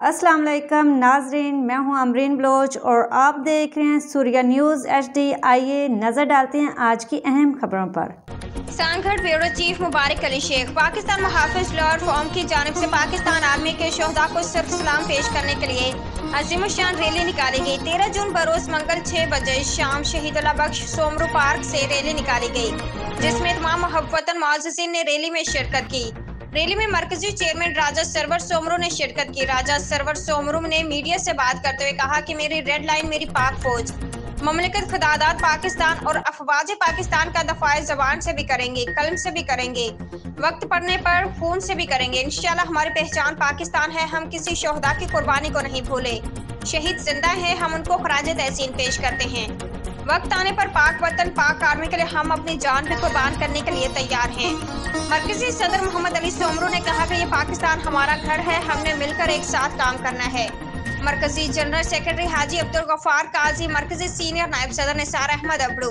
अस्सलाम वालेकुम नाजरीन, मैं हूं अमरीन बलोच और आप देख रहे हैं सूर्या न्यूज़ HD। आइए नज़र डालते हैं आज की अहम खबरों पर। सांगढ़ ब्यूरो चीफ मुबारक अली शेख पाकिस्तान मुहाफिज लॉ फॉर्म की जानिब से पाकिस्तान आर्मी के शोहदा को सिर्फ सलाम पेश करने के लिए अजीमुशान रैली निकाली गई। 13 जून बरोज मंगल 6 बजे शाम शहीदुल्लाह बख्श सोमरू पार्क से रैली निकाली गई, जिसमें तमाम मुहब्बतन मुअज़्ज़िज़ीन ने रैली में शिरकत की। रैली में मरकजी चेयरमैन राजा सरवर सोमरू ने शिरकत की। राजा सरवर सोमरू ने मीडिया से बात करते हुए कहा कि मेरी रेड लाइन मेरी पाक फौज, ममलिकत खुदादाद पाकिस्तान और अफवाज पाकिस्तान का दफाए ज़बान से भी करेंगे, कलम से भी करेंगे, वक्त पड़ने पर खून से भी करेंगे। इंशाल्लाह हमारी पहचान पाकिस्तान है। हम किसी शोहदा की कुर्बानी को नहीं भूले। शहीद जिंदा है, हम उनको खराज तहसीन पेश करते हैं। वक्त आने पर पाक वतन पाक आर्मी के लिए हम अपनी जान भी कुर्बान करने के लिए तैयार हैं। मरकजी सदर मोहम्मद अली सोमरू ने कहा कि ये पाकिस्तान हमारा घर है, हमने मिलकर एक साथ काम करना है। मरकजी जनरल सेक्रेटरी हाजी अब्दुल गफ्फार काजी, मरकजी सीनियर नायब सदर निसार अहमद अबड़ू,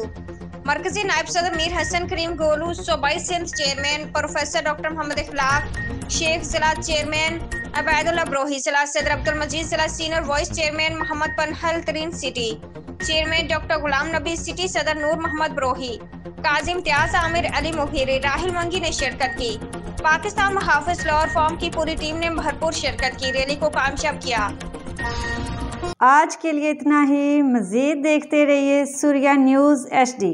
मरकजी नायब सदर मीर हसन करीम गोलू, सूबाई Sindh chairman professor doctor Mohammad Ikhlaq Sheikh, जिला चेयरमैन अबैदुल्लाह ब्रोही, जिला सदर अब्दुल मजीद, जिला senior vice chairman Mohammad Panhal Tareen, city chairman doctor Ghulam Nabi, city सदर नूर मोहम्मद ब्रोही, काजी इम्तियाज आमिर, अली मुगीरी, राहिल मंगी ने शिरकत की। पाकिस्तान मुहाफिज लॉ फॉर्म की पूरी टीम ने भरपूर शिरकत की, रैली को कामयाब किया। आज के लिए इतना ही। मज़ीद देखते रहिए सूर्या न्यूज़ HD।